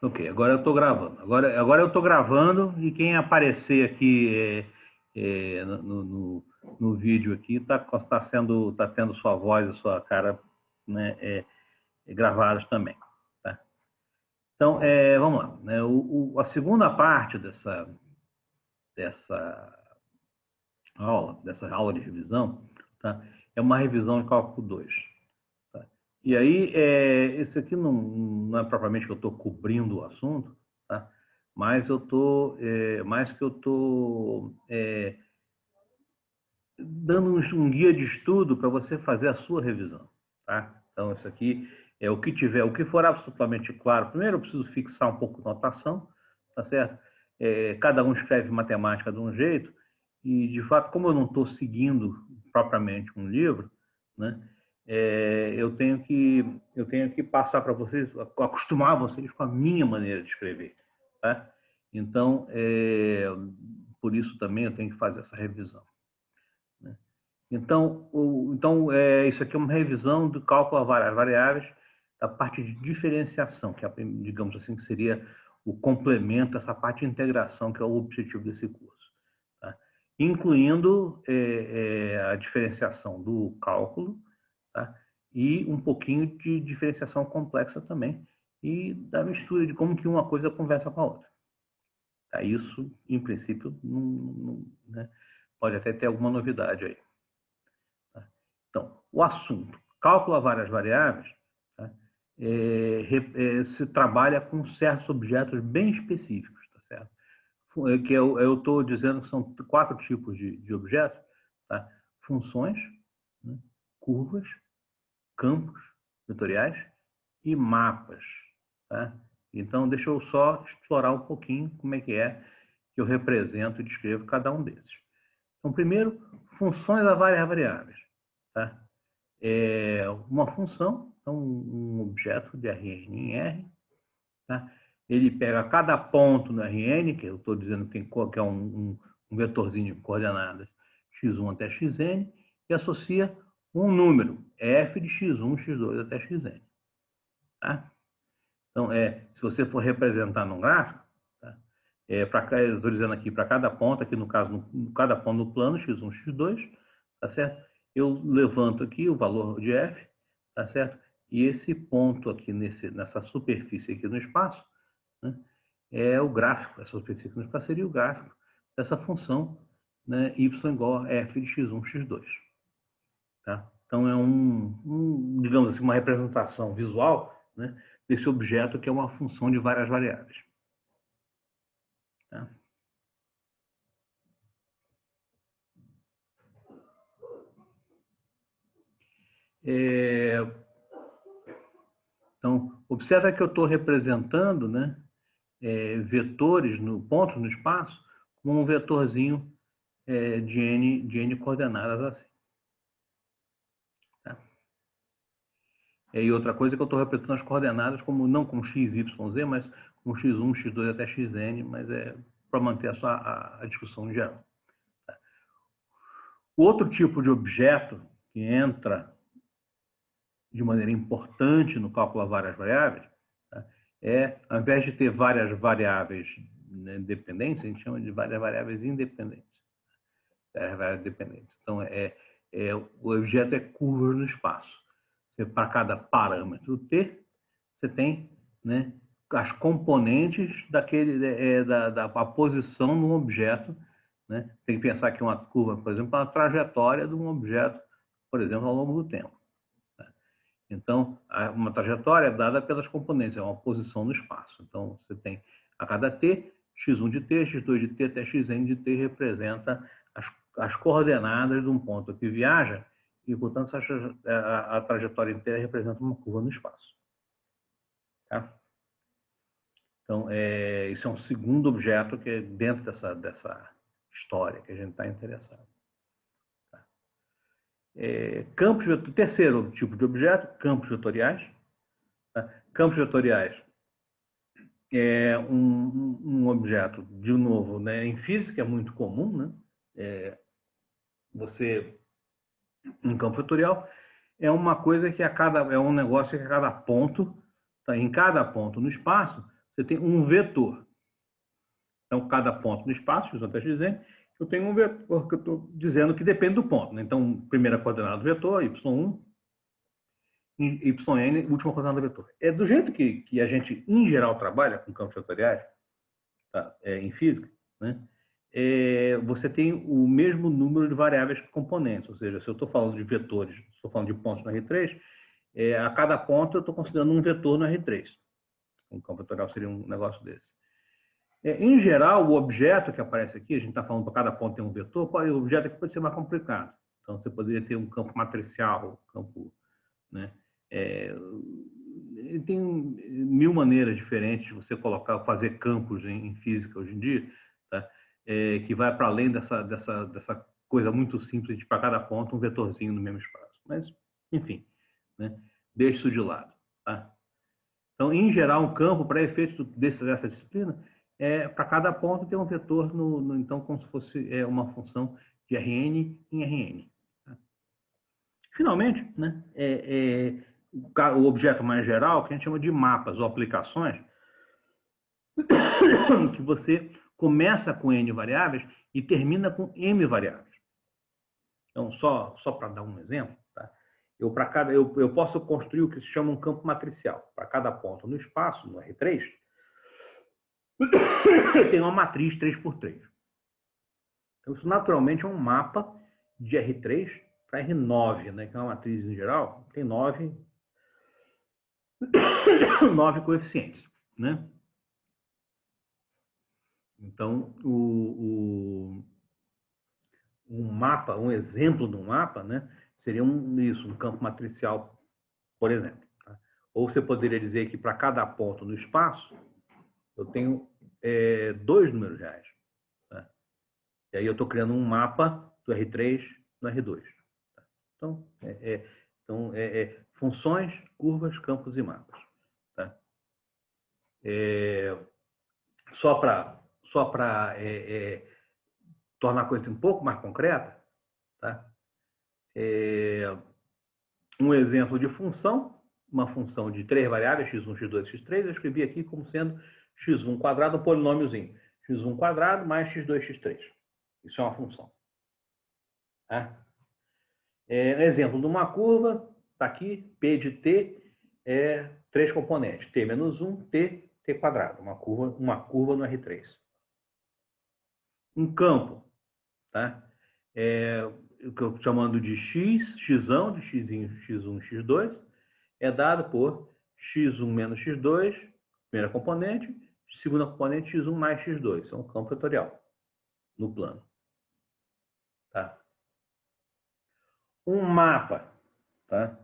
Ok, agora eu estou gravando. Agora eu estou gravando e quem aparecer aqui no vídeo aqui está tendo sua voz e sua cara, né, gravados também. Tá? Então, vamos lá. Né, a segunda parte dessa aula de revisão, tá? É uma revisão de cálculo 2. Tá? E aí, esse aqui não é propriamente que eu estou cobrindo o assunto, tá? Mas eu estou dando um guia de estudo para você fazer a sua revisão. Tá? Então, isso aqui é o que for absolutamente claro. Primeiro, eu preciso fixar um pouco de notação, tá certo? Cada um escreve matemática de um jeito, e, de fato, como eu não estou seguindo propriamente um livro, né, eu tenho que passar para vocês, acostumar vocês com a minha maneira de escrever. Tá? Então, por isso também eu tenho que fazer essa revisão. Né? Então, isso aqui é uma revisão do cálculo a várias variáveis, da parte de diferenciação, que digamos assim, que seria o complemento, essa parte de integração, que é o objetivo desse curso. Tá? Incluindo a diferenciação do cálculo, tá? E um pouquinho de diferenciação complexa também, e da mistura de como que uma coisa conversa com a outra. Tá? Isso, em princípio, né? Pode até ter alguma novidade aí. Tá? Então, o assunto, cálculo a várias variáveis, tá? Se trabalha com certos objetos bem específicos, tá certo? Que eu estou dizendo que são 4 tipos de objetos, tá? Funções, né? Curvas, campos vetoriais e mapas. Tá? Então, deixa eu só explorar um pouquinho como é que eu represento e descrevo cada um desses. Então, primeiro, funções a várias variáveis. Tá? Uma função, então, um objeto de Rn em R. Tá? Ele pega cada ponto no Rn, que eu estou dizendo que é um vetorzinho de coordenadas x1 até xn, e associa um número, f de x1, x2 até xn. Tá? Então, se você for representar num gráfico, tá? Eu estou dizendo aqui, para cada ponto, aqui no caso, cada ponto no plano, x1, x2, tá certo? Eu levanto aqui o valor de f, tá certo? E esse ponto aqui, nessa superfície aqui no espaço, né, é o gráfico, essa superfície aqui no espaço seria o gráfico dessa função, né, y igual a f de x1, x2. Tá? Então, é digamos assim, uma representação visual, né, desse objeto que é uma função de várias variáveis. Tá? Então, observa que eu estou representando, né, vetores, pontos no espaço, com um vetorzinho de N coordenadas assim. Tá? E outra coisa é que eu estou representando as coordenadas não com x, y, z, mas com x1, x2 até xn, mas para manter a discussão em geral. Tá? O outro tipo de objeto que entra de maneira importante no cálculo a várias variáveis, tá? Ao invés de ter várias variáveis, né, dependentes, a gente chama de várias variáveis independentes. Variáveis dependentes. Então, o objeto é curva no espaço. Para cada parâmetro T, você tem, né, as componentes da posição no objeto. Né? Tem que pensar que uma curva, por exemplo, é uma trajetória de um objeto, por exemplo, ao longo do tempo. Então, uma trajetória é dada pelas componentes, é uma posição no espaço. Então, você tem a cada t, x1 de t, x2 de t até xn de t representa as coordenadas de um ponto que viaja e, portanto, a trajetória inteira representa uma curva no espaço. Tá? Então, isso é um segundo objeto que é dentro dessa história que a gente está interessado. Terceiro tipo de objeto, campos vetoriais. Tá? Campos vetoriais é um objeto, de novo, né, em física é muito comum, né? Um campo vetorial é uma coisa que é um negócio que a cada ponto, tá? Em cada ponto no espaço, você tem um vetor. Então, cada ponto no espaço, eu estou dizendo, eu tenho um vetor que eu estou dizendo que depende do ponto. Né? Então, primeira coordenada do vetor, y1, yn, última coordenada do vetor. É do jeito que a gente, em geral, trabalha com campos vetoriais, tá? Em física, né? Você tem o mesmo número de variáveis componentes. Ou seja, se eu estou falando de vetores, estou falando de pontos no R3, a cada ponto eu estou considerando um vetor no R3. Um campo vetorial seria um negócio desse. Em geral, o objeto que aparece aqui, a gente está falando para cada ponto tem um vetor, o objeto aqui pode ser mais complicado. Então, você poderia ter um campo matricial, campo, né? Tem mil maneiras diferentes de você fazer campos em física hoje em dia, tá? Que vai para além dessa coisa muito simples de para cada ponto um vetorzinho no mesmo espaço. Mas, enfim, né? Deixa isso de lado. Tá? Então, em geral, um campo, para efeitos dessa disciplina, para cada ponto tem um vetor, então, como se fosse uma função de Rn em Rn. Tá? Finalmente, né, o objeto mais geral, que a gente chama de mapas ou aplicações, que você começa com N variáveis e termina com M variáveis. Então, só para dar um exemplo, tá? Eu posso construir o que se chama um campo matricial. Para cada ponto no espaço, no R3, tem uma matriz 3x3. Então, isso naturalmente é um mapa de R3 para R9, né? Que é uma matriz em geral, tem 9 coeficientes, né? Então, um mapa, um exemplo de um mapa, né, seria um campo matricial, por exemplo. Tá? Ou você poderia dizer que para cada ponto no espaço, eu tenho 2 números reais. Tá? E aí eu estou criando um mapa do R3 no R2. Tá? Então, funções, curvas, campos e mapas. Tá? Só para tornar a coisa um pouco mais concreta, tá? Um exemplo de função, uma função de 3 variáveis, x1, x2, x3, eu escrevi aqui como sendo x1 quadrado, um polinômiozinho. x1 quadrado mais x2, x3. Isso é uma função. Tá? Exemplo de uma curva, está aqui, P de T é 3 componentes, T menos 1, T quadrado, uma curva no R3. Um campo, tá? O que eu estou chamando de xão, de x1, x2, é dado por x1 menos x2, primeira componente, segunda componente, x1 mais x2. Isso é um campo vetorial no plano. Tá? Um mapa. Tá?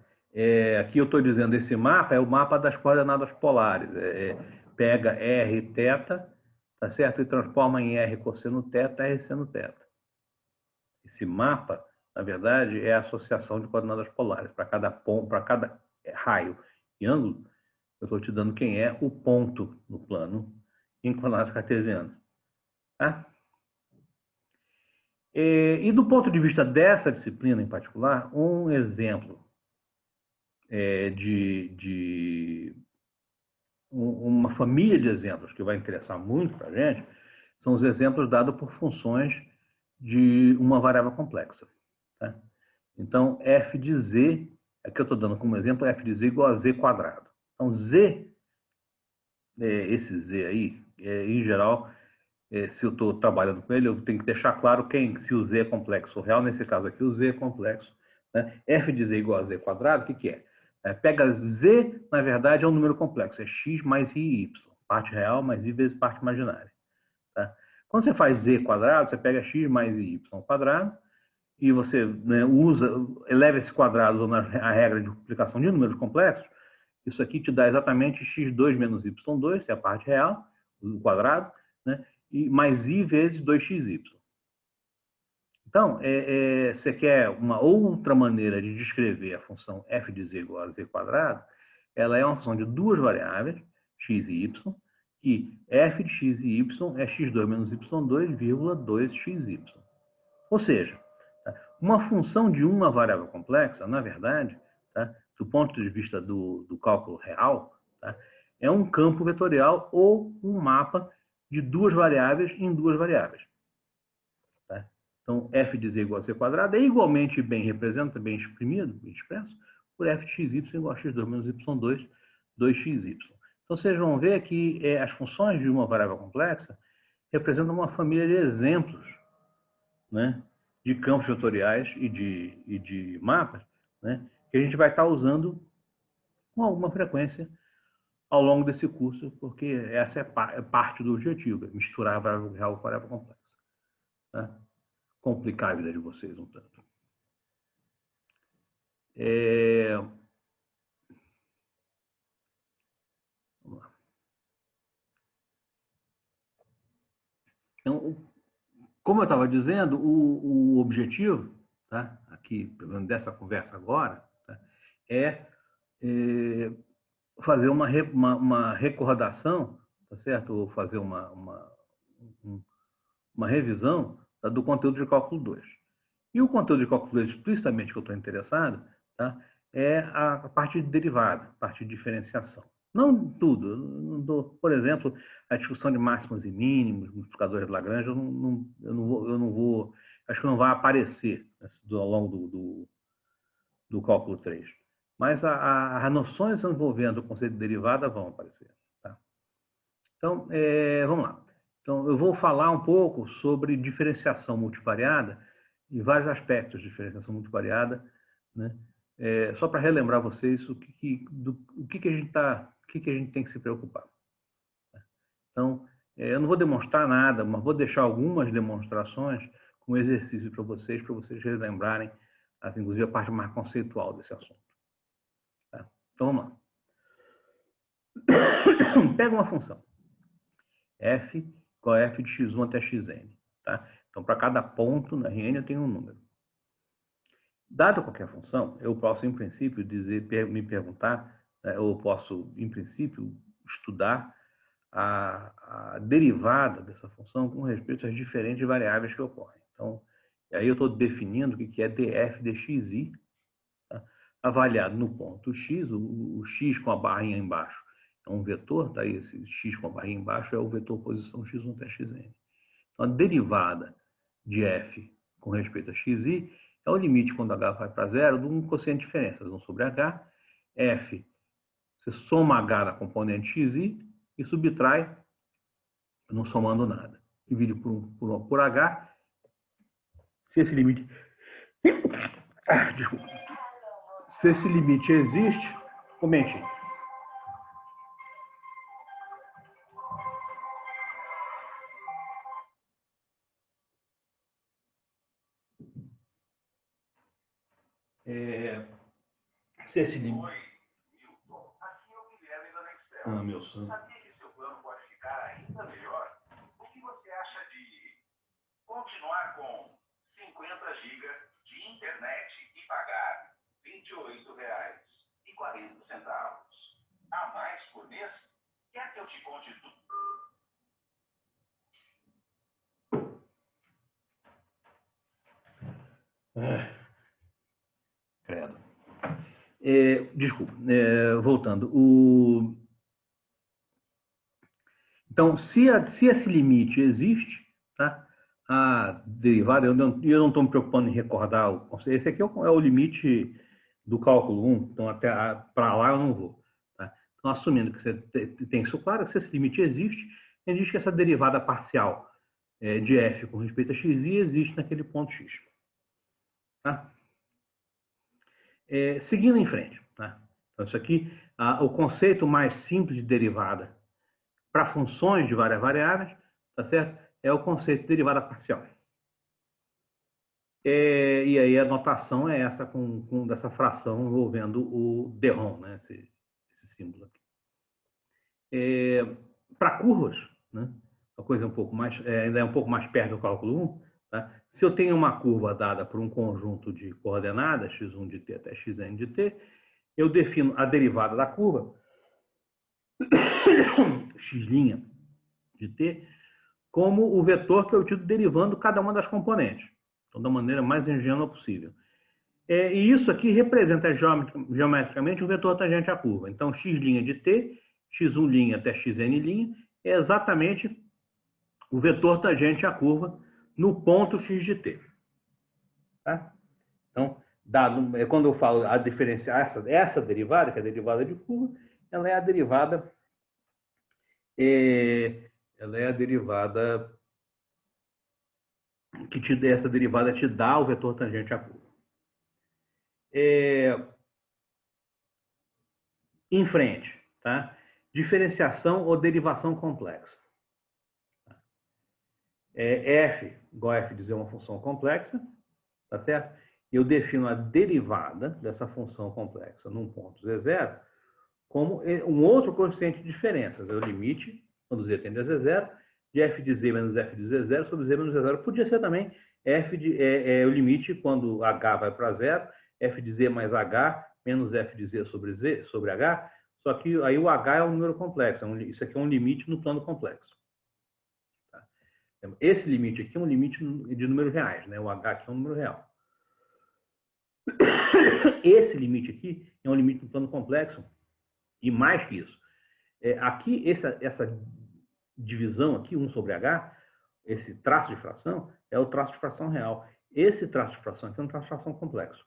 Aqui eu estou dizendo, esse mapa é o mapa das coordenadas polares. Pega R θ, tá certo? E transforma em R cosseno θ, R seno θ. Esse mapa, na verdade, é a associação de coordenadas polares. Para cada ponto, para cada raio e ângulo, eu estou te dando quem é o ponto no plano em coordenadas cartesianas. Tá? E do ponto de vista dessa disciplina em particular, um exemplo de uma família de exemplos que vai interessar muito para a gente são os exemplos dados por funções de uma variável complexa. Tá? Então, f de z, aqui eu estou dando como exemplo, f de z igual a z quadrado. Então, z, esse z aí, em geral, se eu estou trabalhando com ele, eu tenho que deixar claro se o z é complexo ou real. Nesse caso aqui, o z é complexo. Né? F de z igual a z quadrado, o que é? Pega z, na verdade, é um número complexo. É x mais i y. Parte real mais i vezes parte imaginária. Tá? Quando você faz z quadrado, você pega x mais i y quadrado e você, né, eleva esse quadrado usando a regra de multiplicação de números complexos. Isso aqui te dá exatamente x2 menos y2, que é a parte real, o quadrado, né? E mais i vezes 2xy. Então, você quer uma outra maneira de descrever a função f de z igual a z quadrado, ela é uma função de 2 variáveis, x e y, e f de x e y é x2 menos y2, vírgula 2xy. Ou seja, tá? Uma função de uma variável complexa, na verdade, tá? Do ponto de vista do cálculo real, tá? é um campo vetorial ou um mapa de duas variáveis em duas variáveis. Tá? Então, f de z igual a c quadrado é igualmente bem representado, bem exprimido, bem expresso, por f de xy igual a x2 menos y2, 2xy. Então, vocês vão ver que as funções de uma variável complexa representam uma família de exemplos, né, de campos vetoriais e de mapas, né, que a gente vai estar usando com alguma frequência ao longo desse curso, porque essa é parte do objetivo, é misturar a variável real com a variável complexa. Tá? Complicar a vida de vocês um tanto. Vamos lá. Então, como eu estava dizendo, o objetivo, tá, aqui, dessa conversa agora, tá, é fazer uma recordação, tá certo? Ou fazer uma revisão, tá, do conteúdo de cálculo 2. E o conteúdo de cálculo 2, explicitamente que eu estou interessado, tá, é a parte de derivada, a parte de diferenciação. Não tudo. Por exemplo, a discussão de máximos e mínimos, multiplicadores de Lagrange, eu não vou, acho que não vai aparecer ao longo do cálculo 3. Mas as noções envolvendo o conceito de derivada vão aparecer. Tá? Então, vamos lá. Então, eu vou falar um pouco sobre diferenciação multivariada e vários aspectos de diferenciação multivariada, né? Só para relembrar vocês o que a gente tem que se preocupar. Então, eu não vou demonstrar nada, mas vou deixar algumas demonstrações como exercício para vocês relembrarem, assim, inclusive, a parte mais conceitual desse assunto. Tá? Então, vamos lá. Pega uma função. F igual a f de x1 até xn. Tá? Então, para cada ponto na Rn eu tenho um número. Dada qualquer função, eu posso, em princípio, me perguntar, né, eu posso, em princípio, estudar a derivada dessa função com respeito às diferentes variáveis que ocorrem. Então, aí eu estou definindo o que é df de xi, tá? Avaliado no ponto x, o x com a barrinha embaixo é um vetor, tá? Esse x com a barrinha embaixo é o vetor posição x1 até xn. Então, a derivada de f com respeito a xi é o limite quando h vai para zero de um quociente de diferença, 1 sobre h, f, você soma h na componente xi e subtrai, não somando nada. Divide por h, se esse limite... Desculpa. Se esse limite existe, comente. Se esse limite... Oi, Milton. Aqui é o Guilherme da Nextel. Ah, meu sonho. Sabia que seu plano pode ficar ainda melhor? O que você acha de continuar com 50 GB de internet e pagar R$ 28,40 a mais por mês? Quer que eu te conte tudo? Credo. Desculpa, voltando. Então, se esse limite existe, tá? A derivada, eu não estou me preocupando em recordar o conceito. Esse aqui é o limite do cálculo 1, então até para lá eu não vou. Tá? Então, assumindo que você tem isso claro, se esse limite existe que essa derivada parcial de f com respeito a xi existe naquele ponto x. Tá? Seguindo em frente. Tá? Então, isso aqui, o conceito mais simples de derivada para funções de várias variáveis, tá certo? É o conceito de derivada parcial. E aí a notação é essa dessa fração envolvendo o derrom, né? Esse símbolo aqui. Para curvas, né? A coisa um pouco mais, ainda é um pouco mais perto do cálculo 1, tá? Se eu tenho uma curva dada por um conjunto de coordenadas, x1 de t até xn de t, eu defino a derivada da curva, x' de t, como o vetor que eu tiro derivando cada uma das componentes. Então, da maneira mais ingênua possível. E isso aqui representa geometricamente o vetor tangente à curva. Então, x' de t x1' até xn', é exatamente o vetor tangente à curva no ponto x de t. Tá? Então, quando eu falo a diferenciar essa derivada, que é a derivada de curva, ela é a derivada essa derivada te dá o vetor tangente à curva. Em frente, tá? Diferenciação ou derivação complexa. F igual a f de z é uma função complexa, tá certo? Eu defino a derivada dessa função complexa num ponto z0 como um outro coeficiente de diferença. É o limite, quando z tende a z0, de f de z menos f de z0 sobre z menos z0. Podia ser também o limite quando h vai para zero, f de z mais h menos f de z sobre h, só que aí o h é um número complexo. Isso aqui é um limite no plano complexo. Tá? Esse limite aqui é um limite de números reais, né? O h aqui é um número real. Esse limite aqui é um limite no plano complexo, e mais que isso. Aqui, essa divisão aqui, 1 sobre h, esse traço de fração, é o traço de fração real. Esse traço de fração aqui é um traço de fração complexo.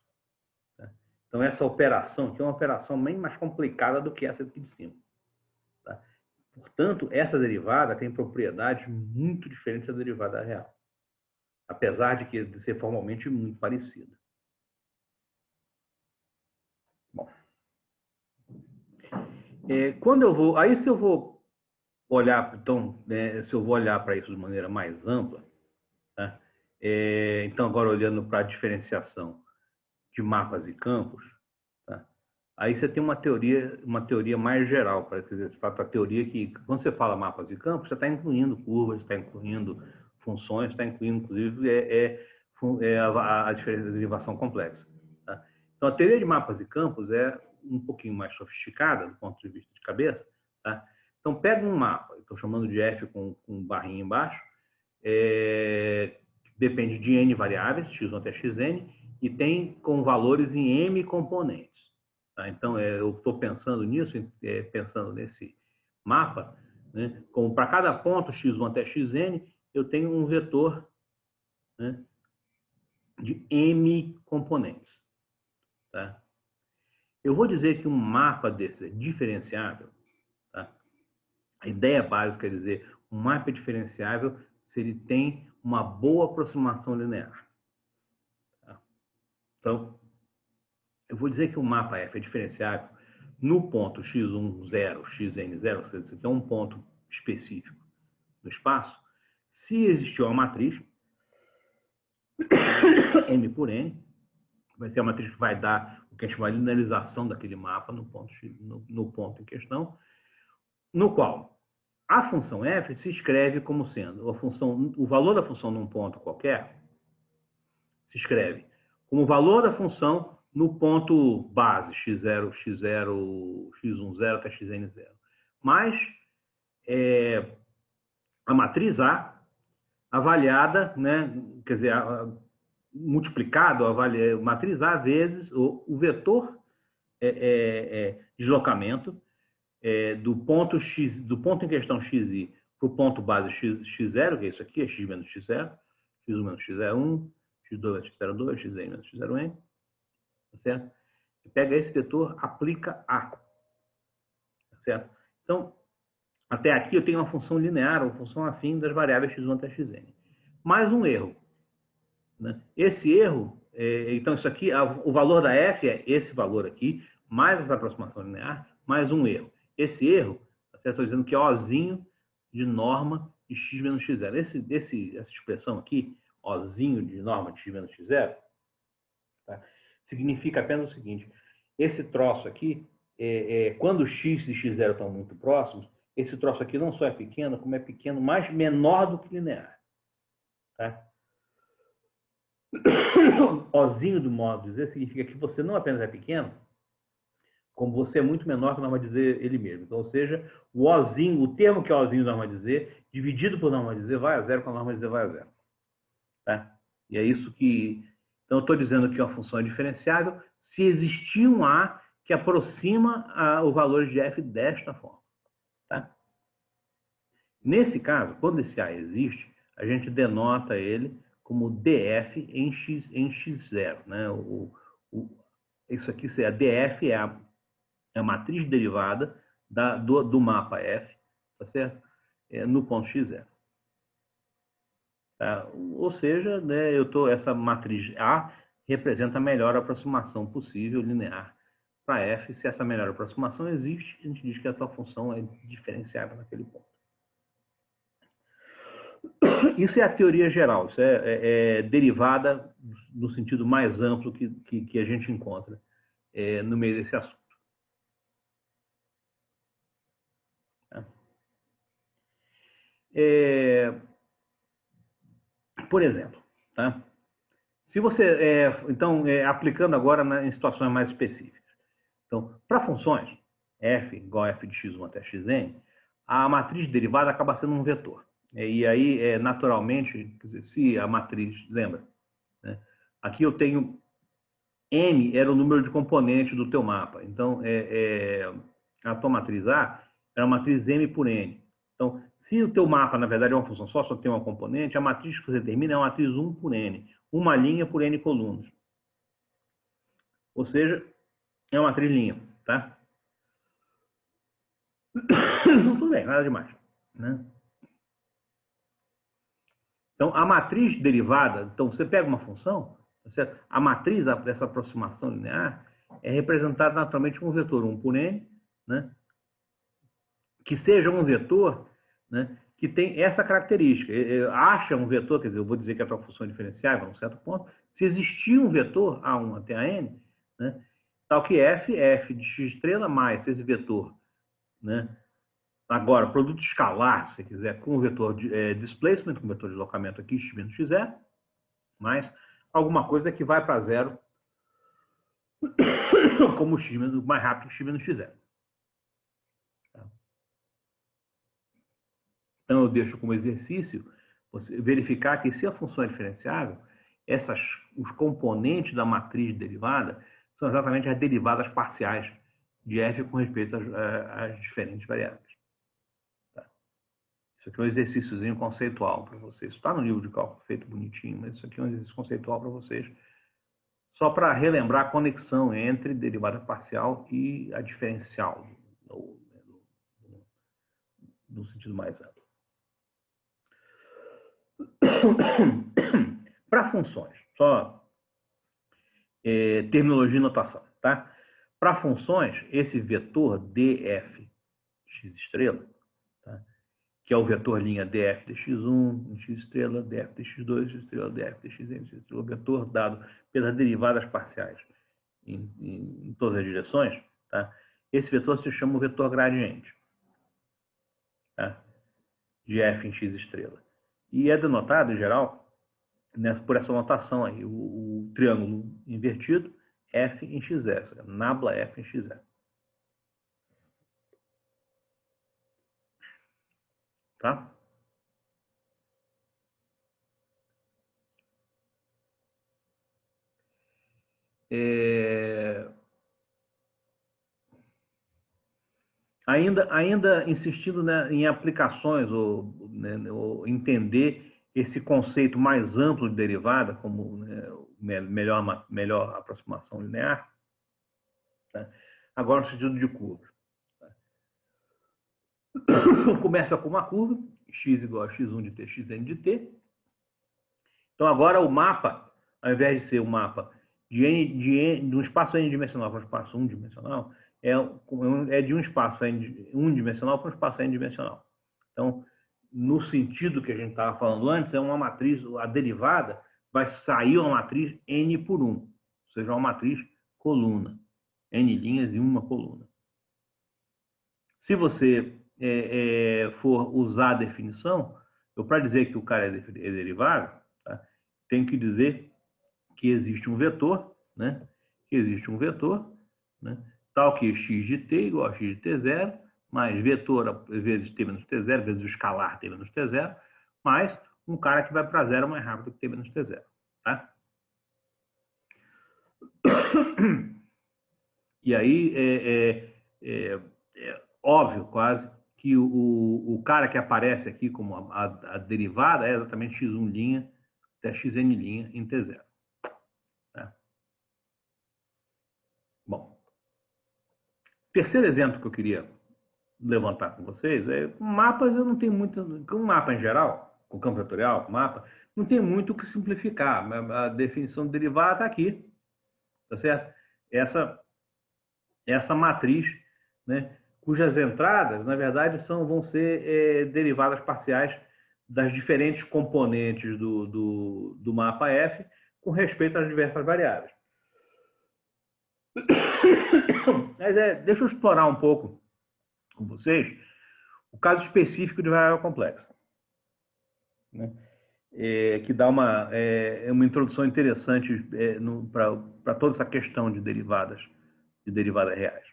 Tá? Então, essa operação aqui é uma operação bem mais complicada do que essa aqui de cima. Tá? Portanto, essa derivada tem propriedades muito diferentes da derivada real. Apesar de ser formalmente muito parecida. Bom. Quando eu vou... Aí, se eu vou olhar, então, né, se eu vou olhar para isso de maneira mais ampla, tá? Então, agora olhando para a diferenciação de mapas e campos, tá? Aí você tem uma teoria mais geral, para dizer, a teoria que, quando você fala mapas e campos, você está incluindo curvas, está incluindo funções, está incluindo, inclusive, a derivação complexa. Tá? Então, a teoria de mapas e campos é um pouquinho mais sofisticada, do ponto de vista de cabeça. Tá? Então, pega um mapa, estou chamando de F com barrinha embaixo, depende de n variáveis, x1 até xn, e tem com valores em m componentes. Tá? Então, eu estou pensando nisso, pensando nesse mapa, né? Como para cada ponto x1 até xn, eu tenho um vetor, né, de m componentes. Tá? Eu vou dizer que um mapa desse é diferenciável. Tá? A ideia básica é dizer um mapa é diferenciável se ele tem uma boa aproximação linear. Tá? Então, eu vou dizer que o mapa F é diferenciável no ponto x1, 0, xn, 0, ou seja, é um ponto específico no espaço, se existir uma matriz, m por n, vai ser a matriz que vai dar o que a gente chama de linearização daquele mapa no ponto em questão, no qual a função f se escreve como sendo o valor da função num ponto qualquer, se escreve como o valor da função no ponto base, x0, x1, 0 até xn0. Mais a matriz A avaliada, né, quer dizer, multiplicado, matriz A vezes o vetor deslocamento do ponto em questão xi para o ponto base x0, que é isso aqui, é x menos x0, x1 menos x01, x2 menos x02, xn menos x0n, tá certo? E pega esse vetor, aplica A, tá certo? Então, até aqui eu tenho uma função linear, uma função afim das variáveis x1 até xn. Mais um erro. Né? Esse erro, então isso aqui, o valor da f é esse valor aqui, mais essa aproximação linear, mais um erro. Esse erro, estou dizendo que é Ozinho de norma de x menos x0. Essa expressão aqui, Ozinho de norma de x menos x0, tá? Significa apenas o seguinte: esse troço aqui, quando x e x0 estão muito próximos, esse troço aqui não só é pequeno, como é pequeno, mas menor do que linear. Tá? Ozinho do modo de dizer significa que você não apenas é pequeno, como você é muito menor que a norma de dizer ele mesmo. Então, ou seja, o ozinho, o termo que é ozinho da norma de dizer, dividido por norma de dizer, vai a zero, com a norma de dizer vai a zero. Tá? E é isso que... Então, eu estou dizendo que uma função é diferenciável se existir um A que aproxima o valor de f desta forma. Nesse caso, quando esse A existe, a gente denota ele como DF em x0. Né? Isso aqui, a DF é a matriz derivada do mapa F, tá certo? No ponto x0. Tá? Ou seja, né, essa matriz A representa a melhor aproximação possível linear para F. Se essa melhor aproximação existe, a gente diz que a tua função é diferenciável naquele ponto. Isso é a teoria geral, isso é derivada no sentido mais amplo que a gente encontra no meio desse assunto. Tá? Por exemplo, tá? Se você, então, aplicando agora em situações mais específicas. Então, para funções, f igual a f de x1 até xn, a matriz derivada acaba sendo um vetor. E aí, naturalmente, quer dizer, se a matriz, lembra, né? Aqui eu tenho m era o número de componentes do teu mapa. Então, a tua matriz A era uma matriz m por n. Então, se o teu mapa, na verdade, é uma função só tem uma componente, a matriz que você termina é uma matriz 1 por n. Uma linha por n colunas. Ou seja, é uma matriz linha, tá? Tudo bem, nada demais, né? Então, a matriz derivada, então você pega uma função, certo? A matriz dessa aproximação linear é representada naturalmente com um vetor 1 por n, né? Que seja um vetor, né, que tem essa característica. Acha um vetor, quer dizer, eu vou dizer que a tua função é diferenciável a um certo ponto, se existir um vetor A1 até a n, né, tal que f de x estrela mais esse vetor, né, agora, produto escalar, se você quiser, com o vetor de displacement, com o vetor de deslocamento aqui, x menos x0, mais alguma coisa que vai para zero, como x menos, mais rápido que x menos x0. Então, eu deixo como exercício você verificar que se a função é diferenciável, os componentes da matriz derivada são exatamente as derivadas parciais de f com respeito às diferentes variáveis. Tá? Isso aqui é um exercíciozinho conceitual para vocês. Está no livro de cálculo feito bonitinho, mas isso aqui é um exercício conceitual para vocês, só para relembrar a conexão entre derivada parcial e a diferencial, no sentido mais amplo. Para funções, só terminologia e notação, tá? Para funções, esse vetor df x estrela, tá? Que é o vetor linha df de x1, x estrela, df de x2, x estrela, df de xn, x estrela, o vetor dado pelas derivadas parciais em todas as direções, tá? Esse vetor se chama o vetor gradiente, tá? De f em x estrela. E é denotado, em geral, por essa notação aí, o triângulo invertido, f em x0, nabla f em x0. Tá? Ainda insistindo, né, em aplicações, ou entender esse conceito mais amplo de derivada, como, né, melhor aproximação linear, tá? Agora no sentido de curva. Tá? Começa com uma curva, x igual a x1 de t, xn de t. Então agora o mapa, ao invés de ser um mapa de um espaço n-dimensional para um espaço unidimensional, é de um espaço unidimensional para um espaço n-dimensional. Então, no sentido que a gente estava falando antes, é uma matriz, a derivada vai sair uma matriz n por 1, ou seja, uma matriz coluna, n linhas em uma coluna. Se você for usar a definição, para dizer que o cara é derivado, tá, tem que dizer que existe um vetor, né? Que existe um vetor, né? Tal que x de t igual a x de t0, mais vetor vezes t menos t0, vezes o escalar t menos t0, mais um cara que vai para zero mais rápido que t menos t0. Tá? E aí é óbvio quase que o cara que aparece aqui como a derivada é exatamente x1' até xn' em T0. Tá? Bom, terceiro exemplo que eu queria levantar com vocês é com mapas. Eu não tenho muito, com mapa em geral, com campo vetorial, com mapa, não tem muito o que simplificar. A definição de derivada está aqui, tá certo? Essa matriz, né, cujas entradas, na verdade, vão ser derivadas parciais das diferentes componentes do mapa F com respeito às diversas variáveis. Mas deixa eu explorar um pouco com vocês o caso específico de variável complexa, né? Que dá uma introdução interessante para toda essa questão de derivadas reais.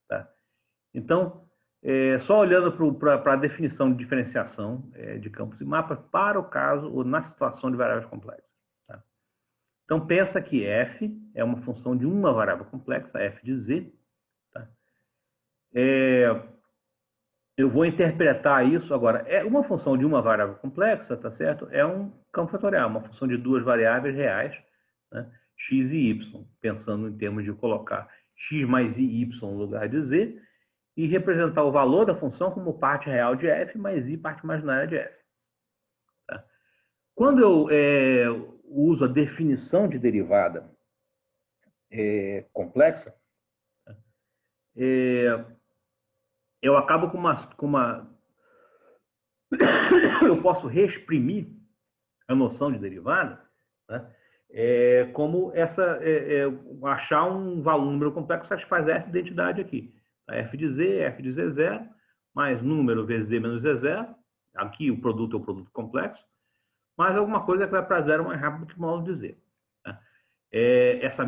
Tá? Então, só olhando para a definição de diferenciação de campos e mapas para o caso ou na situação de variáveis complexas. Tá? Então, pensa que f é uma função de uma variável complexa, f de z. Tá? Eu vou interpretar isso agora. Uma função de uma variável complexa, tá certo? É um campo fatorial, uma função de duas variáveis reais, né? X e y, pensando em termos de colocar x mais y no lugar de z e representar o valor da função como parte real de f mais y parte imaginária de f. Tá? Quando eu uso a definição de derivada complexa, eu acabo com uma eu posso reexprimir a noção de derivada, né? Como achar um número complexo que satisfaz essa identidade aqui. F de z 0, mais número vezes z menos z0. Aqui o produto é o produto complexo, mais alguma coisa que vai para zero mais rápido que o módulo de z. Tá? Esse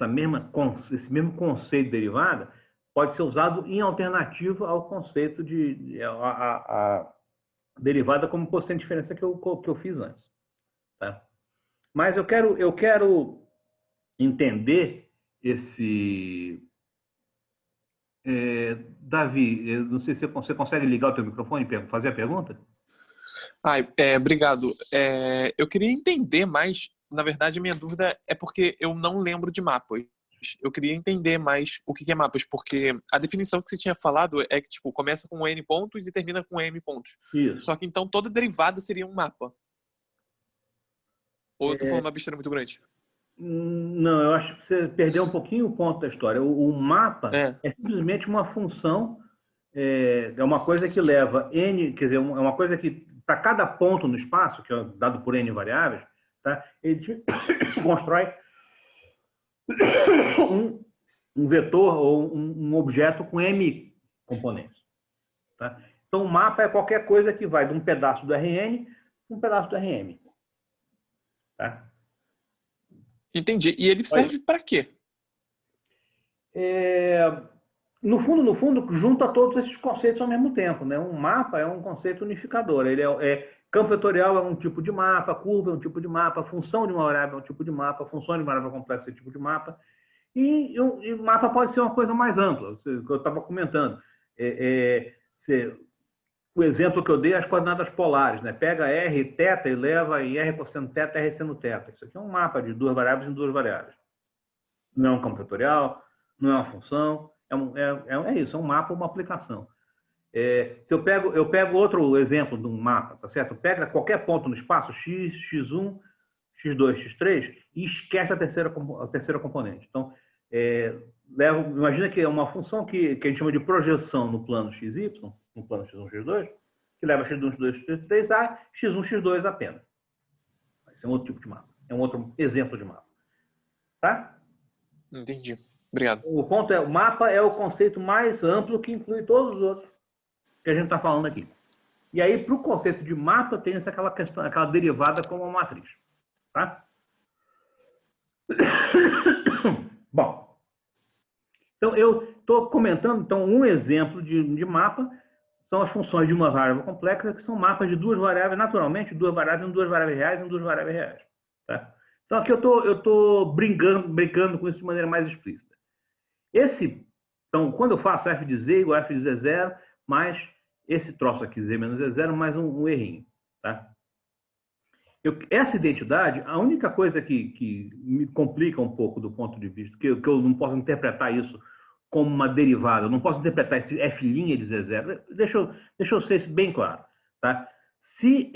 mesmo conceito de derivada pode ser usado em alternativa ao conceito a derivada como quociente de diferença que eu fiz antes. Tá? Mas eu quero entender esse... Davi, eu não sei se você consegue ligar o teu microfone e fazer a pergunta? Obrigado. Eu queria entender mais, na verdade, a minha dúvida é porque eu não lembro de mapas. Eu queria entender mais o que é mapas, porque a definição que você tinha falado é que tipo, começa com n pontos e termina com m pontos. Isso. Só que então toda derivada seria um mapa. Ou eu tô falando uma besteira muito grande? Não, eu acho que você perdeu um pouquinho o ponto da história. O mapa é simplesmente uma função, é uma coisa que leva n, quer dizer, é uma coisa que, para cada ponto no espaço, que é dado por n variáveis, tá, ele constrói um vetor ou um objeto com m componentes. Tá? Então, o mapa é qualquer coisa que vai de um pedaço do Rn para um pedaço do Rm. Tá? Entendi. E ele serve para quê? No fundo, junta todos esses conceitos ao mesmo tempo. Né? Um mapa é um conceito unificador. Ele campo vetorial é um tipo de mapa, curva é um tipo de mapa, função de uma variável é um tipo de mapa, função de uma variável complexa é um tipo de mapa. E o mapa pode ser uma coisa mais ampla, que eu estava comentando. O exemplo que eu dei é as coordenadas polares. Né? Pega R, θ e leva em R cosseno θ, R seno θ. Isso aqui é um mapa de duas variáveis em duas variáveis. Não é um campo vetorial, não é uma função, isso, é um mapa, uma aplicação. Se eu pego outro exemplo de um mapa, tá certo? Pega qualquer ponto no espaço, x, x1, x2, x3, e esquece a terceira componente. Então, imagina que é uma função que a gente chama de projeção no plano xy, no plano x1, x2, que leva x1, x2, x3 a x1, x2 apenas. Esse é um outro tipo de mapa. É um outro exemplo de mapa. Tá? Entendi. Obrigado. O ponto o mapa é o conceito mais amplo que inclui todos os outros que a gente está falando aqui. E aí, para o conceito de mapa, tem aquela questão, aquela derivada como uma matriz. Tá? Bom, então eu estou comentando um exemplo de mapa, são as funções de uma variável complexa, que são mapas de duas variáveis, naturalmente, duas variáveis reais em duas variáveis reais. Tá? Então aqui eu estou brincando com isso de maneira mais explícita. Esse Então, quando eu faço f de z igual a f de z0, mais esse troço aqui, z menos z0, mais um errinho. Tá? Essa identidade, a única coisa que me complica um pouco do ponto de vista, que eu não posso interpretar isso como uma derivada, eu não posso interpretar esse f' de z0, deixa eu ser bem claro. Tá? Se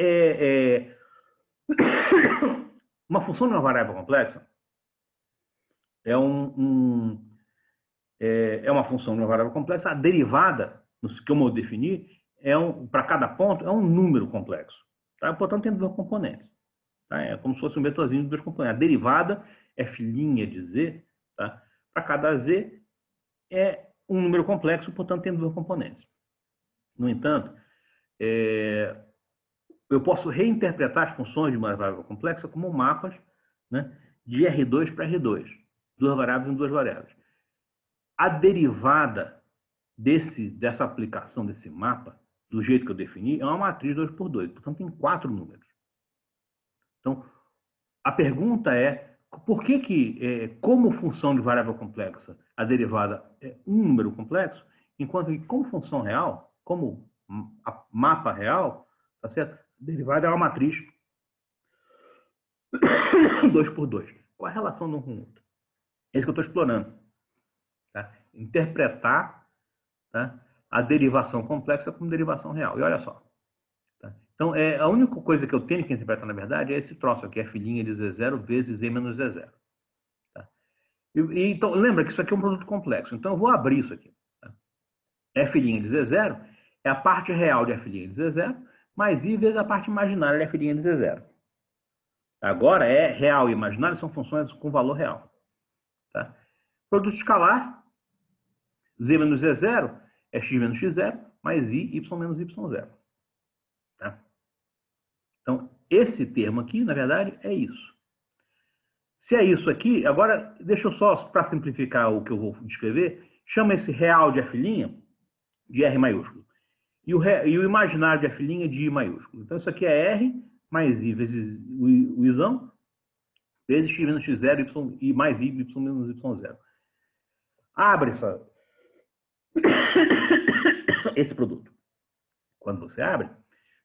uma função de uma variável complexa é uma função de uma variável complexa, a derivada, como eu defini, para cada ponto, é um número complexo. Tá? Portanto, tem duas componentes. Tá? É como se fosse um vetorzinho de duas componentes. A derivada f' de z, tá? Para cada z, é um número complexo, portanto, tem duas componentes. No entanto, eu posso reinterpretar as funções de uma variável complexa como mapas, né, de R2 para R2. Duas variáveis em duas variáveis. A derivada dessa aplicação desse mapa, do jeito que eu defini, é uma matriz 2×2. Portanto, tem 4 números. Então, a pergunta é, por que como função de variável complexa, a derivada é um número complexo, enquanto que como função real, como mapa real, tá certo? A derivada é uma matriz 2×2. Qual a relação de um com o outro? É isso que eu estou explorando. Tá? Interpretar, tá, a derivação complexa como derivação real. E olha só. Tá? Então, a única coisa que eu tenho que interpretar, na verdade, é esse troço aqui, f' de z0 vezes z menos z0. Tá? Então, lembra que isso aqui é um produto complexo. Então, eu vou abrir isso aqui. Tá? F' de z0 é a parte real de f' de z0, mais i vezes a parte imaginária de f' de z0. Agora, real e imaginário são funções com valor real. Tá? Produto escalar, z menos z0 é x menos x0, mais i, y menos y0. Tá? Então, esse termo aqui, na verdade, é isso. Se é isso aqui, agora, deixa eu só, para simplificar o que eu vou descrever, chama esse real de f' de R maiúsculo. E o imaginário de f' de I maiúsculo. Então, isso aqui é R mais I vezes o Izão, vezes x menos x0, y, mais I, y menos y0. Abre esse produto. Quando você abre,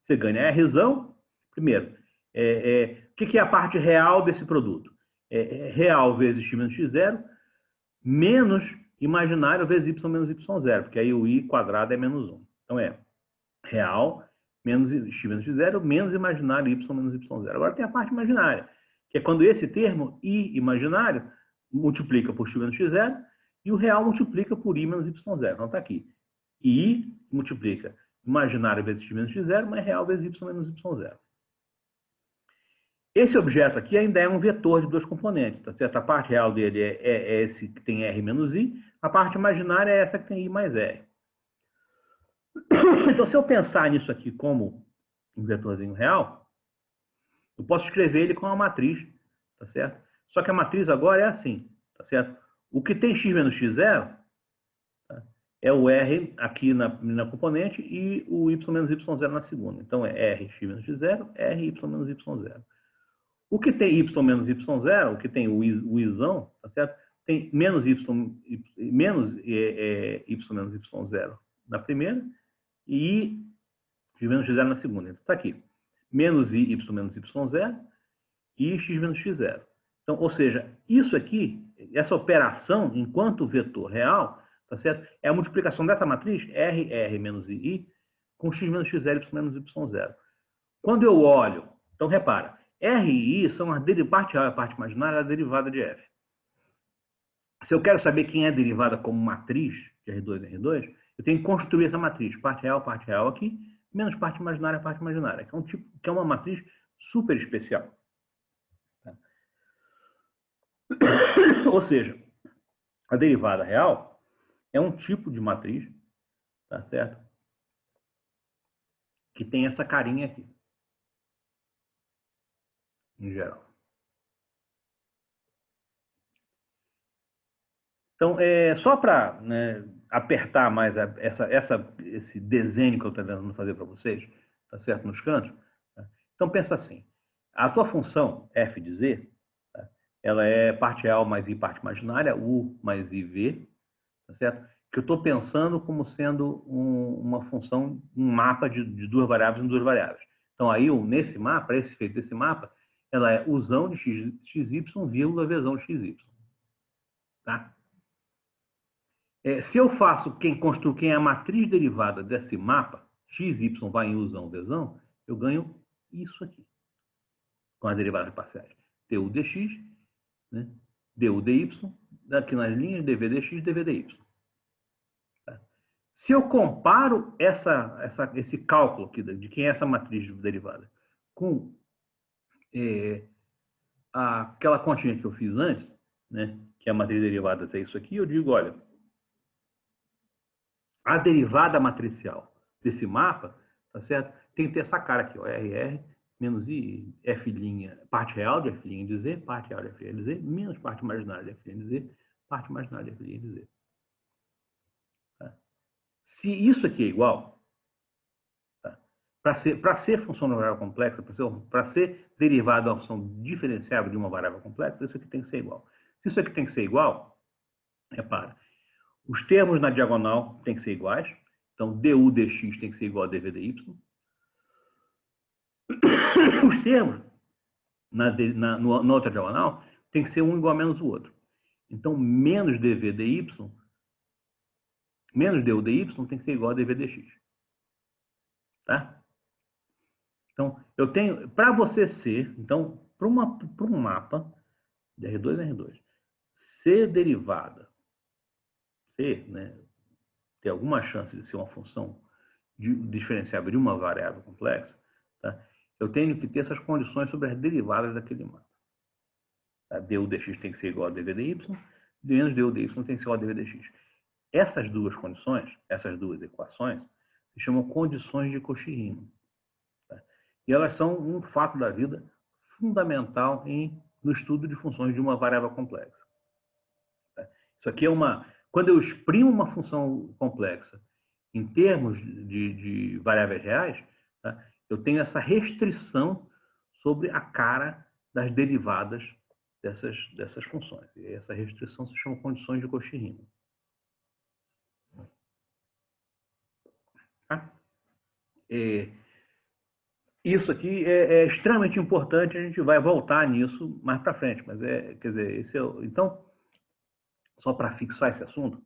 você ganha Rzão. Primeiro, o que é a parte real desse produto? Real vezes x menos x0, menos imaginário vezes y menos y0, porque aí o i quadrado é menos 1. Então, real menos x menos x0, menos imaginário y menos y0. Agora tem a parte imaginária, que é quando esse termo, i imaginário, multiplica por x menos x0, e o real multiplica por i menos y0. Então, está aqui. I multiplica imaginário vezes x menos x0, mais real vezes y menos y0. Esse objeto aqui ainda é um vetor de duas componentes, tá certo? A parte real dele é esse que tem R menos I, a parte imaginária é essa que tem I mais R. Então, se eu pensar nisso aqui como um vetorzinho real, eu posso escrever ele com uma matriz, tá certo? Só que a matriz agora é assim, tá certo? O que tem x menos x0 é o R aqui na componente e o y menos y0 na segunda. Então, é R x menos x0, R y menos y0. O que tem y menos y0, o que tem o izão, tá certo? Tem menos y menos y0 na primeira e x menos x0 na segunda. Então, está aqui. Menos i, y menos y0 e x menos x0. Então, ou seja, isso aqui, essa operação, enquanto vetor real, tá certo? É a multiplicação dessa matriz, R menos I, com x menos x0, y menos y0. Quando eu olho, então repara, R e I são a parte real e a parte imaginária, a derivada de F. Se eu quero saber quem é derivada como matriz de R2 em R2, eu tenho que construir essa matriz, parte real aqui, menos parte imaginária, que é um tipo, que é uma matriz super especial. Tá? Ou seja, a derivada real é um tipo de matriz, tá certo? Que tem essa carinha aqui, em geral. Então, só para, né, apertar mais esse desenho que eu estou tentando fazer para vocês, tá certo, nos cantos. Tá? Então, pensa assim, a tua função f de z, tá? Ela é parte real mais i parte imaginária, u mais iv, tá certo? que eu estou pensando como sendo uma função, um mapa de duas variáveis em duas variáveis. Então, aí, nesse mapa, esse efeito desse mapa, ela é usão de xy, vírgula, vezão de xy. Tá? Se eu faço quem é a matriz derivada desse mapa, xy vai em usão, vezão, eu ganho isso aqui, com as derivadas parciais. Du dx, né? Du dy, aqui nas linhas, dv dx, dv dy. Tá? Se eu comparo esse cálculo aqui de quem é essa matriz derivada com aquela continha que eu fiz antes, né? Que a matriz derivada é isso aqui, eu digo, olha, a derivada matricial desse mapa, tá certo? Tem que ter essa cara aqui, ó, RR menos I, F', parte real de F' de Z, parte real de F' de Z, menos parte imaginária de F' de Z, parte imaginária de F' de Z. Tá? Se isso aqui é igual, tá? Para ser função de uma variável complexa, para ser derivada da função diferenciável de uma variável complexa, isso aqui tem que ser igual. Se isso aqui tem que ser igual, repara, os termos na diagonal têm que ser iguais. Então, du dx tem que ser igual a dv dy. Os termos na outra diagonal tem que ser um igual a menos o outro. Então, menos dv dy, menos du dy tem que ser igual a dv dx. Tá? Então, eu tenho, para você ser, então, para um mapa de R2 em R2, ser derivada, ser, né, ter alguma chance de ser uma função diferenciável de uma variável complexa, tá? Eu tenho que ter essas condições sobre as derivadas daquele mapa. Tá? Du dx tem que ser igual a dv dy, menos du dy tem que ser igual a dv dx. Essas duas condições, essas duas equações, se chamam condições de Cauchy-Riemann. Tá? E elas são um fato da vida fundamental no estudo de funções de uma variável complexa. Tá? Isso aqui é quando eu exprimo uma função complexa em termos de variáveis reais, tá? Eu tenho essa restrição sobre a cara das derivadas dessas funções. E essa restrição se chama condições de Cauchy-Riemann. Tá? Isso aqui é extremamente importante, a gente vai voltar nisso mais para frente, mas quer dizer, então, só para fixar esse assunto,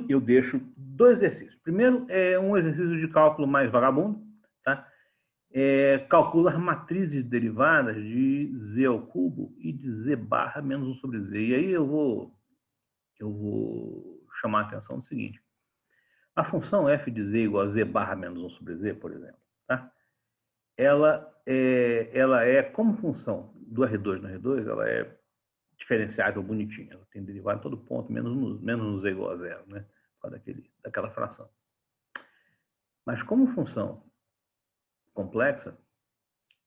eu deixo dois exercícios. Primeiro é um exercício de cálculo mais vagabundo, tá? Calcula as matrizes derivadas de z ao cubo e de z barra menos 1 sobre z. E aí eu vou chamar a atenção do seguinte. A função f de z igual a z barra menos 1 sobre z, por exemplo, tá? Ela é como função do R2 no R2, ela é diferenciável bonitinha. Ela tem derivada em todo ponto, menos no z igual a zero, né? Por causa daquela fração. Mas como função complexa,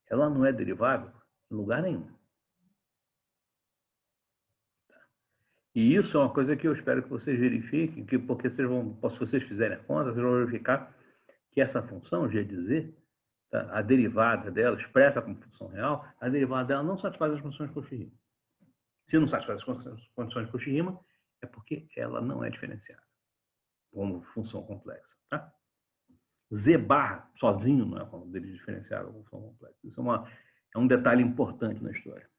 ela não é derivável em lugar nenhum. E isso é uma coisa que eu espero que vocês verifiquem, porque se vocês fizerem a conta, vocês vão verificar que essa função, g de z, tá, a derivada dela, expressa como função real, a derivada dela não satisfaz as condições de Cauchy-Riemann. Se não satisfaz as condições de Cauchy-Riemann, é porque ela não é diferenciável como função complexa. Tá? Z barra sozinho não é como diferenciável como função complexa. Isso é um detalhe importante na história.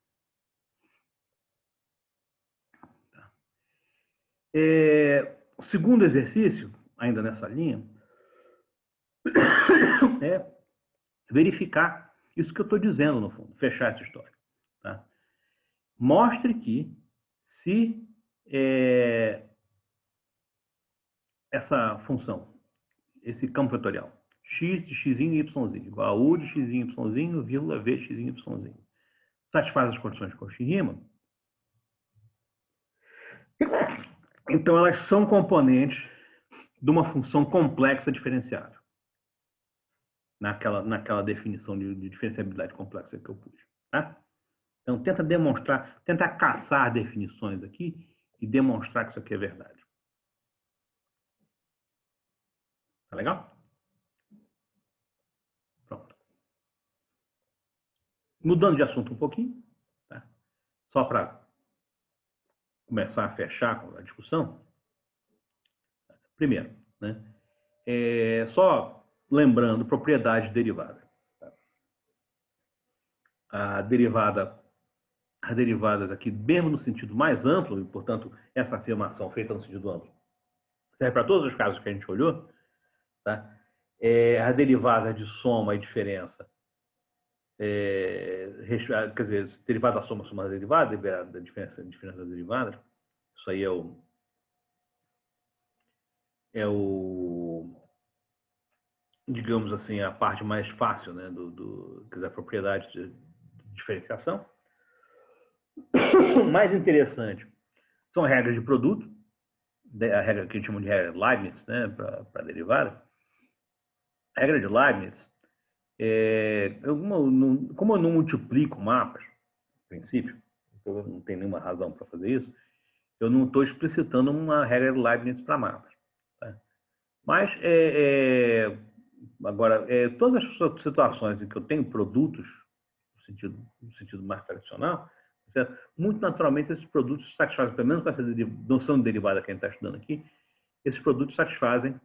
O segundo exercício, ainda nessa linha, é verificar isso que eu estou dizendo, no fundo, fechar essa história. Tá? Mostre que se essa função, esse campo vetorial, x de x e y igual a u de x e y, vírgula v de x e y, satisfaz as condições de Cauchy-Riemann, então elas são componentes de uma função complexa diferenciável. Naquela definição de diferenciabilidade complexa que eu pus. Tá? Então, tenta caçar definições aqui e demonstrar que isso aqui é verdade. Tá legal? Pronto. Mudando de assunto um pouquinho, tá? Só para começar a fechar a discussão, Primeiro, né? Só lembrando, propriedade derivada. As derivadas aqui, mesmo no sentido mais amplo, e, portanto, essa afirmação feita no sentido amplo, serve para todos os casos que a gente olhou, tá? As derivadas de soma e diferença, quer dizer, derivada da soma, soma da derivada, da diferença das derivadas, isso aí digamos assim, a parte mais fácil, né, quer dizer, a propriedade de diferenciação. O mais interessante são regras de produto, a regra que a gente chama de regra de Leibniz, né, para derivada. A regra de Leibniz, como eu não multiplico mapas, no princípio, eu não tenho nenhuma razão para fazer isso, eu não estou explicitando uma regra de Leibniz para mapas. Tá? Mas, agora, todas as situações em que eu tenho produtos, no sentido mais tradicional, certo? Muito naturalmente esses produtos satisfazem, pelo menos com essa noção de derivada que a gente está estudando aqui, esses produtos satisfazem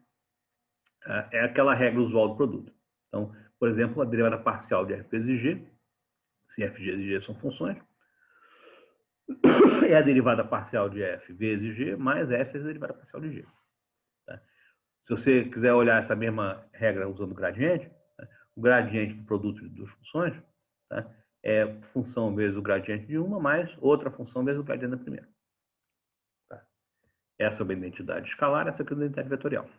aquela regra usual do produto. Então, por exemplo, a derivada parcial de f vezes g, se f, g e g são funções, é a derivada parcial de f vezes g mais f vezes a derivada parcial de g. Tá? Se você quiser olhar essa mesma regra usando o gradiente, tá? O gradiente do produto de duas funções, tá? É função vezes o gradiente de uma mais outra função vezes o gradiente da primeira. Tá? Essa é uma identidade escalar, essa aqui é uma identidade vetorial.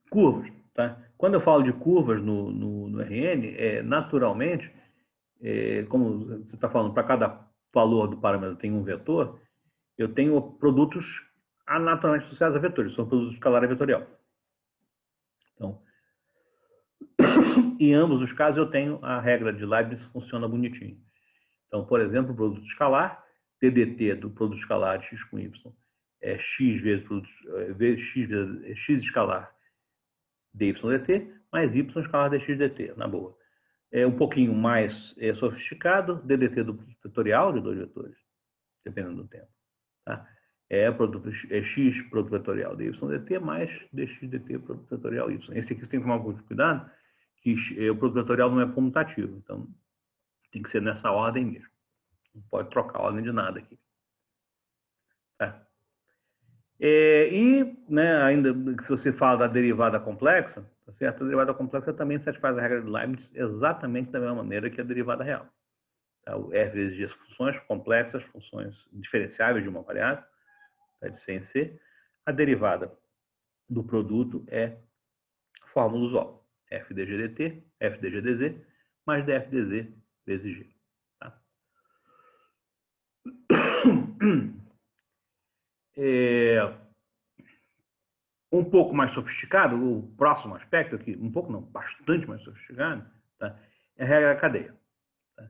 Curvas. Tá? Quando eu falo de curvas no RN, naturalmente, como você está falando, para cada valor do parâmetro tem um vetor, eu tenho produtos naturalmente associados a vetores, são produtos escalar vetorial. Então, em ambos os casos, eu tenho a regra de Leibniz que funciona bonitinho. Então, por exemplo, o produto escalar, DDT do produto escalar de x com y, é x vezes x escalar dy/dt, mais y escalar dx/dt, na boa. É um pouquinho mais sofisticado, DDT do produto vetorial de dois vetores, dependendo do tempo. Tá? X produto vetorial dy/dt mais dx/dt produto vetorial y. Esse aqui você tem que tomar um pouco de cuidado, que o produto vetorial não é comutativo, então tem que ser nessa ordem mesmo. Não pode trocar a ordem de nada aqui. Tá? Né, ainda se você fala da derivada complexa, tá certo? A derivada complexa também satisfaz a regra de Leibniz exatamente da mesma maneira que a derivada real. Tá? O f vezes g funções complexas, funções diferenciáveis de uma variável, tá? De C em C. A derivada do produto é a fórmula usual. f dg dt, f dg dz, mais df dz vezes g. Tá? Um pouco mais sofisticado, o próximo aspecto aqui, um pouco não, bastante mais sofisticado, tá? É a regra da cadeia. Tá?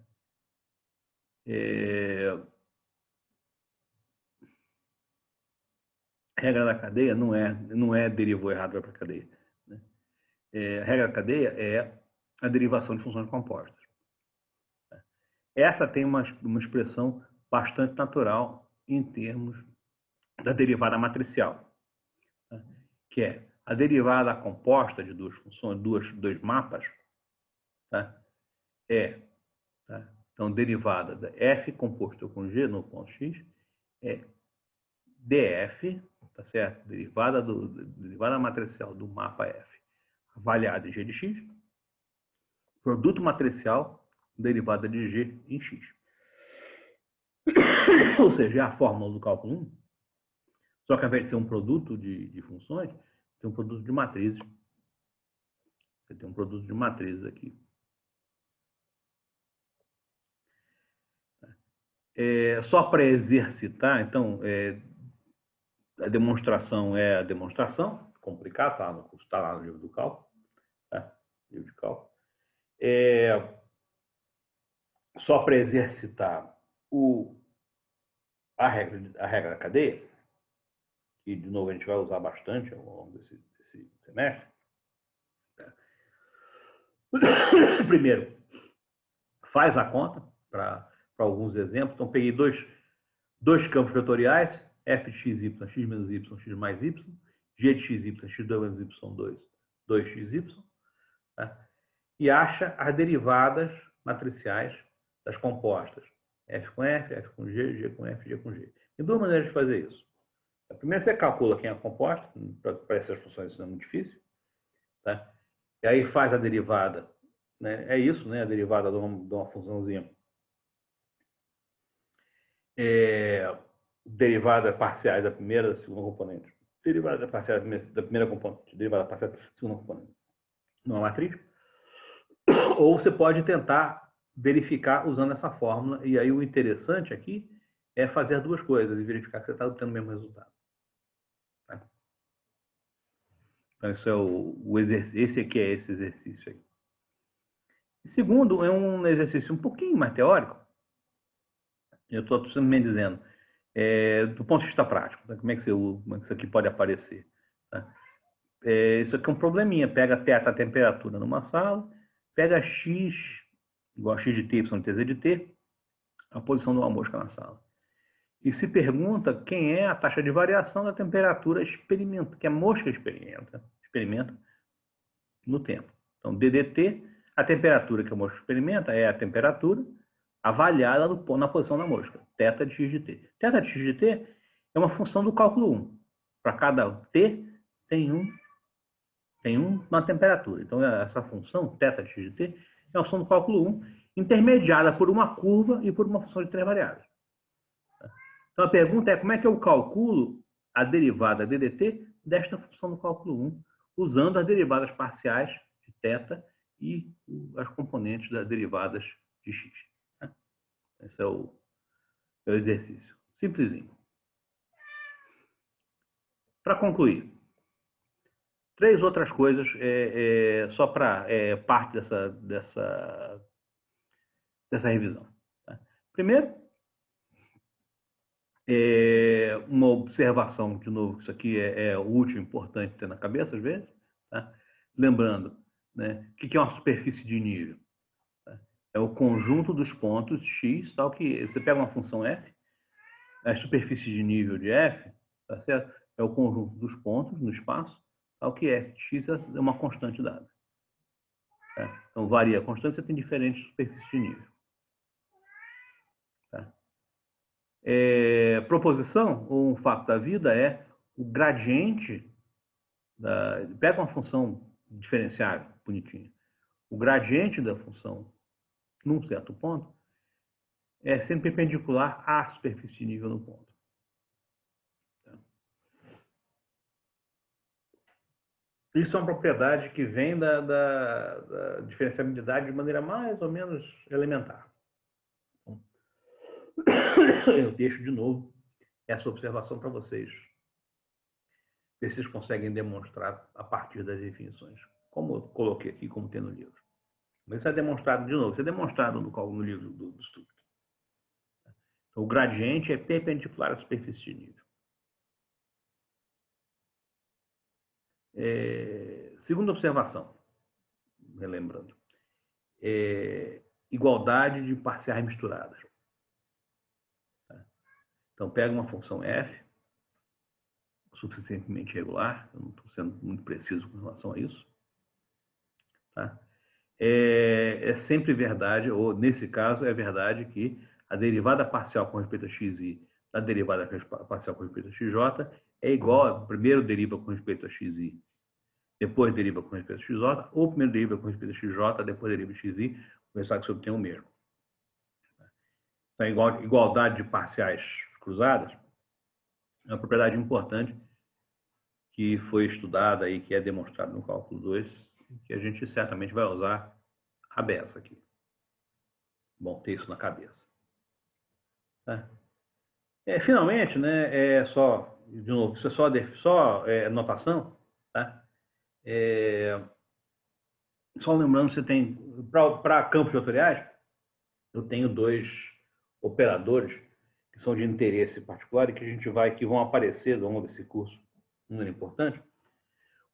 A regra da cadeia não é derivou errado para a cadeia. Né? A regra da cadeia é a derivação de funções compostas. Tá? Essa tem uma expressão bastante natural em termos da derivada matricial, tá? Que é a derivada composta de duas funções, dois mapas, tá? Tá? Então, derivada da f composto com g no ponto x é df, tá certo? Derivada matricial do mapa f avaliada em g de x, produto matricial derivada de g em x. Ou seja, é a fórmula do cálculo 1, só que ao invés de ser um produto de funções, tem um produto de matrizes. Você tem um produto de matrizes aqui. Só para exercitar, então, a demonstração é a demonstração, complicado, está lá no livro do cálculo, tá? Livro de cálculo. Só para exercitar a regra da cadeia, que de novo a gente vai usar bastante ao longo desse semestre. Tá? Primeiro, faz a conta para para alguns exemplos. Então, peguei dois campos vetoriais, f de x, y, x menos y, x mais y, g de x, y, x2 menos y2, 2xy, tá? E acha as derivadas matriciais das compostas. F com F, F com G, G com F, G com G. Tem duas maneiras de fazer isso. A primeira, você calcula quem é a composta, para essas funções isso não é muito difícil, tá? E aí faz a derivada, né? É isso, né? A derivada de uma funçãozinha. Derivada parciais da primeira e da segunda componente. Derivada parcial da primeira componente, derivada parcial da segunda componente. Não é matriz. Ou você pode tentar verificar usando essa fórmula. E aí o interessante aqui é fazer duas coisas e verificar que você está obtendo o mesmo resultado. Tá? Então, isso é o exercício. Esse aqui é esse exercício aí. E segundo, é um exercício um pouquinho mais teórico. Eu estou simplesmente dizendo, do ponto de vista prático, tá? Como é que isso aqui pode aparecer? Tá? Isso aqui é um probleminha. Pega a temperatura numa sala, pega x, igual a x de t, y de t, z de t, a posição de uma mosca na sala. E se pergunta quem é a taxa de variação da temperatura que a mosca experimenta no tempo. Então, DDT, a temperatura que a mosca experimenta é a temperatura avaliada na posição da mosca, θ de x de t. Θ de x de t é uma função do cálculo 1. Para cada t, tem uma temperatura. Então, essa função, θ de x de t, é uma função do cálculo 1, intermediada por uma curva e por uma função de 3 variáveis. Então, a pergunta é como é que eu calculo a derivada DDT desta função do cálculo 1, usando as derivadas parciais de θ e as componentes das derivadas de x. Esse é o exercício. Simplesinho. Para concluir, 3 outras coisas, só para parte dessa revisão. Tá? Primeiro, uma observação, de novo, isso aqui é útil, importante ter na cabeça às vezes. Tá? Lembrando, né, o que é uma superfície de nível? Tá? É o conjunto dos pontos x, tal que você pega uma função f, a superfície de nível de f, tá certo? É o conjunto dos pontos no espaço, tal que f de x é uma constante dada. Tá? Então, varia a constante, você tem diferentes superfícies de nível. Tá? Proposição, ou um fato da vida, é o gradiente, pega uma função diferenciável, bonitinha. O gradiente da função, num certo ponto, é sempre perpendicular à superfície de nível no ponto. Tá? Isso é uma propriedade que vem da diferenciabilidade de maneira mais ou menos elementar. Eu deixo de novo essa observação para vocês. Ver se vocês conseguem demonstrar a partir das definições. Como eu coloquei aqui, como tem no livro. Mas isso é demonstrado de novo. Isso é demonstrado no livro do Stuck. Então, o gradiente é perpendicular à superfície de nível. Segunda observação, relembrando. Igualdade de parciais misturadas. Então, pega uma função f, suficientemente regular, eu não estou sendo muito preciso com relação a isso. Tá? É sempre verdade, ou nesse caso é verdade que a derivada parcial com respeito a xi da derivada parcial com respeito a xj é igual a primeiro deriva com respeito a xi, depois deriva com respeito a xj, ou primeiro deriva com respeito a xj, depois deriva a xi, o resultado que você obtém é o mesmo. Então, igualdade de parciais cruzadas é uma propriedade importante que foi estudada e que é demonstrada no cálculo 2, que a gente certamente vai usar a beça aqui. Bom, ter isso na cabeça. Tá? Finalmente, né, de novo, isso é só notação, tá? Só lembrando, você tem, para campos vetoriais, eu tenho 2 operadores que são de interesse particular e que vão aparecer ao longo desse curso, um é importante.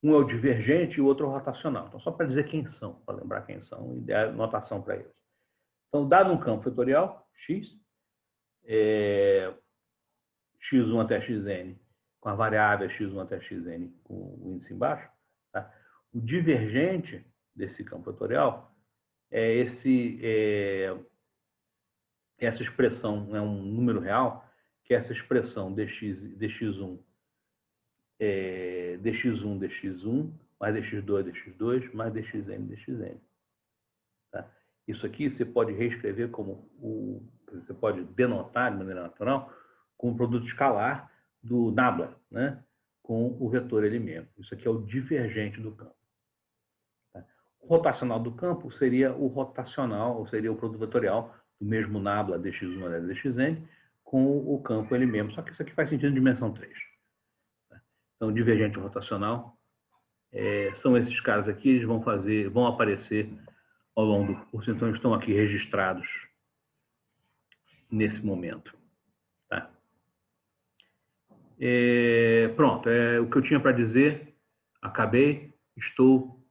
Um é o divergente e o outro é o rotacional. Então, só para dizer quem são, para lembrar quem são e dar notação para eles. Então, dado um campo vetorial, x, x1 até xn, com a variável x1 até xn com o índice embaixo, tá? O divergente desse campo vetorial é essa expressão, é um número real, que é essa expressão dx1, dx1, mais dx2, dx2, mais dxn, dxn. Tá? Isso aqui você pode reescrever como você pode denotar de maneira natural como produto escalar do nabla, né? Com o vetor ele mesmo. Isso aqui é o divergente do campo. Tá? O rotacional do campo seria o rotacional, ou seria o produto vetorial do mesmo nabla dx1 a dxn com o campo ele mesmo. Só que isso aqui faz sentido em dimensão 3. Tá? Então, divergente rotacional são esses caras aqui, eles vão aparecer ao longo do curso, então estão aqui registrados nesse momento. Tá? Pronto, o que eu tinha para dizer, acabei, estou